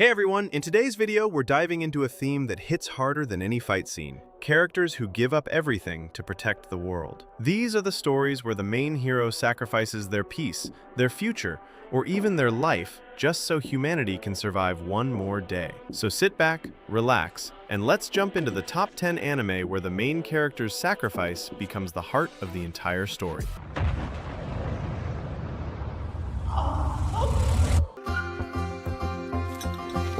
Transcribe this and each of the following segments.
Hey everyone, in today's video we're diving into a theme that hits harder than any fight scene. Characters who give up everything to protect the world. These are the stories where the main hero sacrifices their peace, their future, or even their life just so humanity can survive one more day. So sit back, relax, and let's jump into the top 10 anime where the main character's sacrifice becomes the heart of the entire story.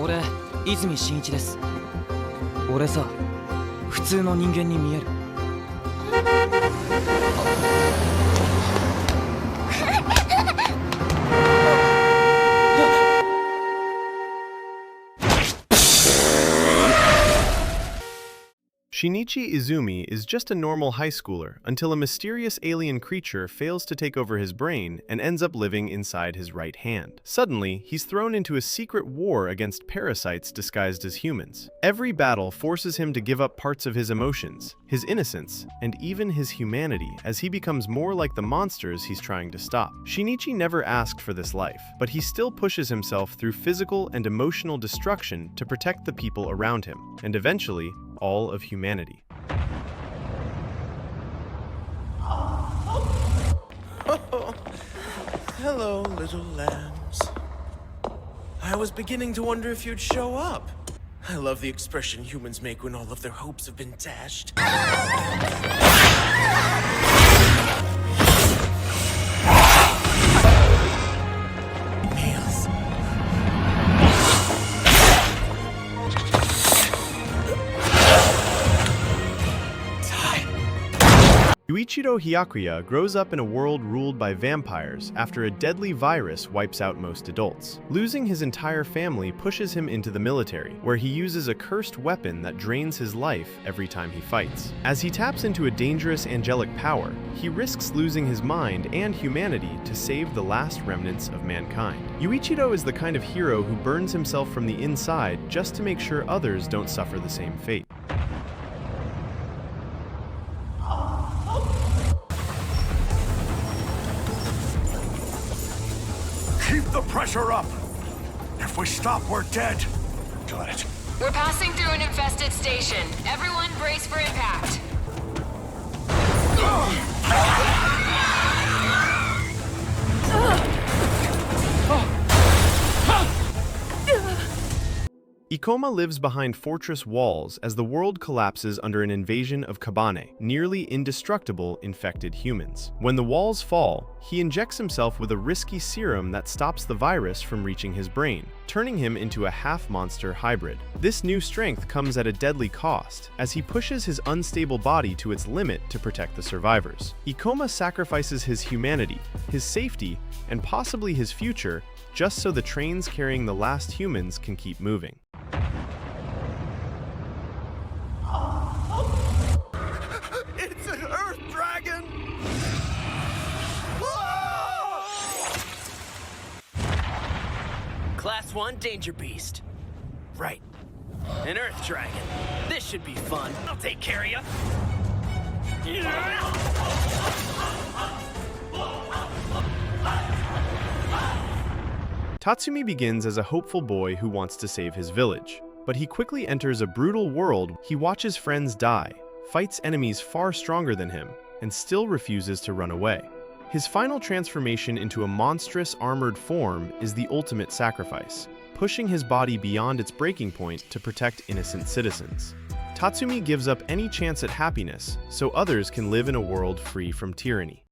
俺、泉真一です。俺さ、普通の人間に見える。Shinichi Izumi is just a normal high schooler until a mysterious alien creature fails to take over his brain and ends up living inside his right hand. Suddenly, he's thrown into a secret war against parasites disguised as humans. Every battle forces him to give up parts of his emotions, his innocence, and even his humanity as he becomes more like the monsters he's trying to stop. Shinichi never asked for this life, but he still pushes himself through physical and emotional destruction to protect the people around him, and eventually, all of humanity. Oh, hello, little lambs. I was beginning to wonder if you'd show up. I love the expression humans make when all of their hopes have been dashed. Nails. Yuichiro Hyakuya grows up in a world ruled by vampires after a deadly virus wipes out most adults. Losing his entire family pushes him into the military, where he uses a cursed weapon that drains his life every time he fights. As he taps into a dangerous angelic power, he risks losing his mind and humanity to save the last remnants of mankind. Yuichiro is the kind of hero who burns himself from the inside just to make sure others don't suffer the same fate. Keep the pressure up! If we stop, we're dead! Got it. We're passing through an infested station. Everyone brace for impact. Ikoma lives behind fortress walls as the world collapses under an invasion of Kabane, nearly indestructible infected humans. When the walls fall, he injects himself with a risky serum that stops the virus from reaching his brain, turning him into a half-monster hybrid. This new strength comes at a deadly cost, as he pushes his unstable body to its limit to protect the survivors. Ikoma sacrifices his humanity, his safety, and possibly his future, just so the trains carrying the last humans can keep moving. It's an Earth Dragon! Class 1 Danger Beast. Right. An Earth Dragon. This should be fun. I'll take care of you. Tatsumi begins as a hopeful boy who wants to save his village, but he quickly enters a brutal world. He watches friends die, fights enemies far stronger than him, and still refuses to run away. His final transformation into a monstrous armored form is the ultimate sacrifice, pushing his body beyond its breaking point to protect innocent citizens. Tatsumi gives up any chance at happiness so others can live in a world free from tyranny.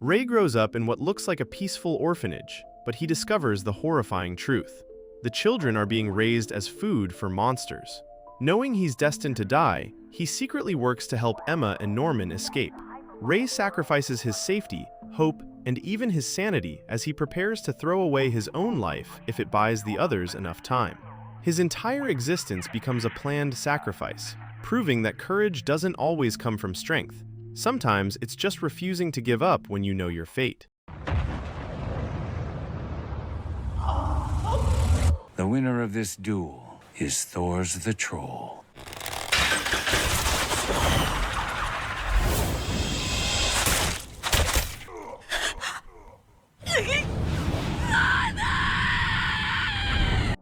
Rei grows up in what looks like a peaceful orphanage, but he discovers the horrifying truth. The children are being raised as food for monsters. Knowing he's destined to die, he secretly works to help Emma and Norman escape. Rei sacrifices his safety, hope, and even his sanity as he prepares to throw away his own life if it buys the others enough time. His entire existence becomes a planned sacrifice, proving that courage doesn't always come from strength. Sometimes it's just refusing to give up when you know your fate. The winner of this duel is Thor's the Troll.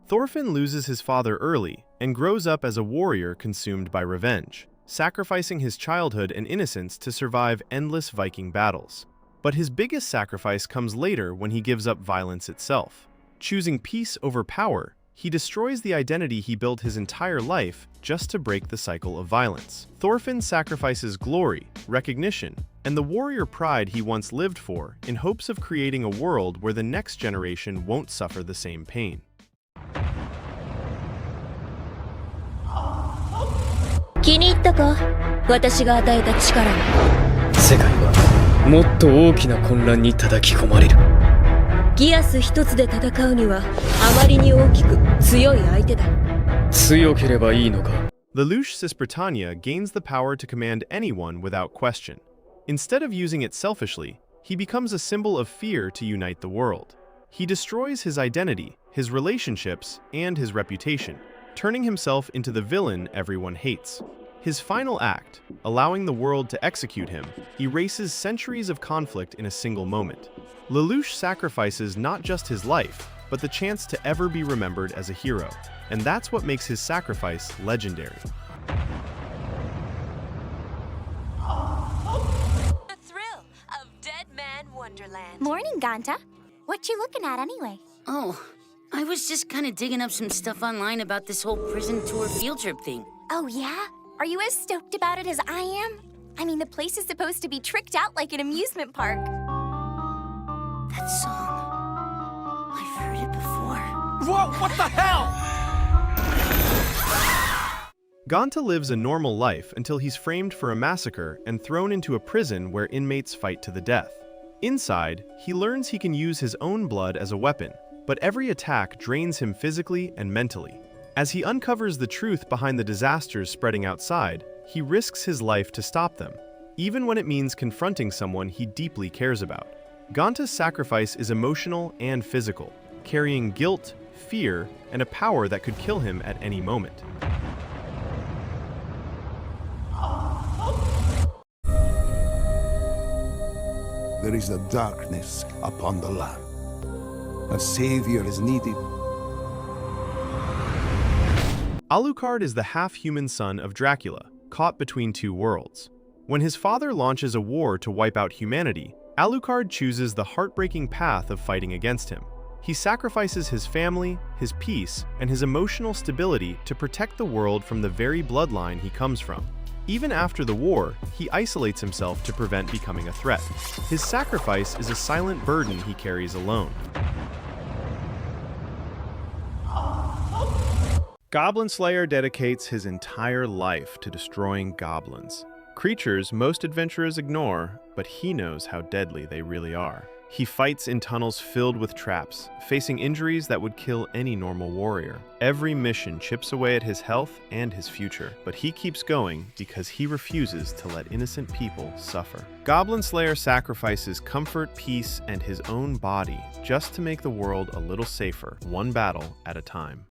Thorfinn loses his father early and grows up as a warrior consumed by revenge, sacrificing his childhood and innocence to survive endless Viking battles. But his biggest sacrifice comes later when he gives up violence itself. Choosing peace over power, he destroys the identity he built his entire life just to break the cycle of violence. Thorfinn sacrifices glory, recognition, and the warrior pride he once lived for in hopes of creating a world where the next generation won't suffer the same pain. 気に入ったか私が与えた力を世界はもっと大きな混乱に叩き込まれるギアス一つで戦うにはあまりに大きく強い相手だ強ければいいのか Lelouch Cisbritannia gains the power to command anyone without question. Instead of using it selfishly, he becomes a symbol of fear to unite the world. He destroys his identity, his relationships, and his reputation, turning himself into the villain everyone hates. His final act, allowing the world to execute him, erases centuries of conflict in a single moment. Lelouch sacrifices not just his life, but the chance to ever be remembered as a hero, and that's what makes his sacrifice legendary. The thrill of Deadman Wonderland. Morning, Ganta. What you looking at anyway? Oh, I was just kind of digging up some stuff online about this whole prison tour field trip thing. Oh, yeah? Are you as stoked about it as I am? I mean, the place is supposed to be tricked out like an amusement park. That song. I've heard it before. Whoa, what the hell? Ganta lives a normal life until he's framed for a massacre and thrown into a prison where inmates fight to the death. Inside, he learns he can use his own blood as a weapon, but every attack drains him physically and mentally. As he uncovers the truth behind the disasters spreading outside, he risks his life to stop them, even when it means confronting someone he deeply cares about. Ganta's sacrifice is emotional and physical, carrying guilt, fear, and a power that could kill him at any moment. There is a darkness upon the land. A savior is needed. Alucard is the half-human son of Dracula, caught between two worlds. When his father launches a war to wipe out humanity, Alucard chooses the heartbreaking path of fighting against him. He sacrifices his family, his peace, and his emotional stability to protect the world from the very bloodline he comes from. Even after the war, he isolates himself to prevent becoming a threat. His sacrifice is a silent burden he carries alone. Goblin Slayer dedicates his entire life to destroying goblins. Creatures most adventurers ignore, but he knows how deadly they really are. He fights in tunnels filled with traps, facing injuries that would kill any normal warrior. Every mission chips away at his health and his future, but he keeps going because he refuses to let innocent people suffer. Goblin Slayer sacrifices comfort, peace, and his own body just to make the world a little safer, one battle at a time.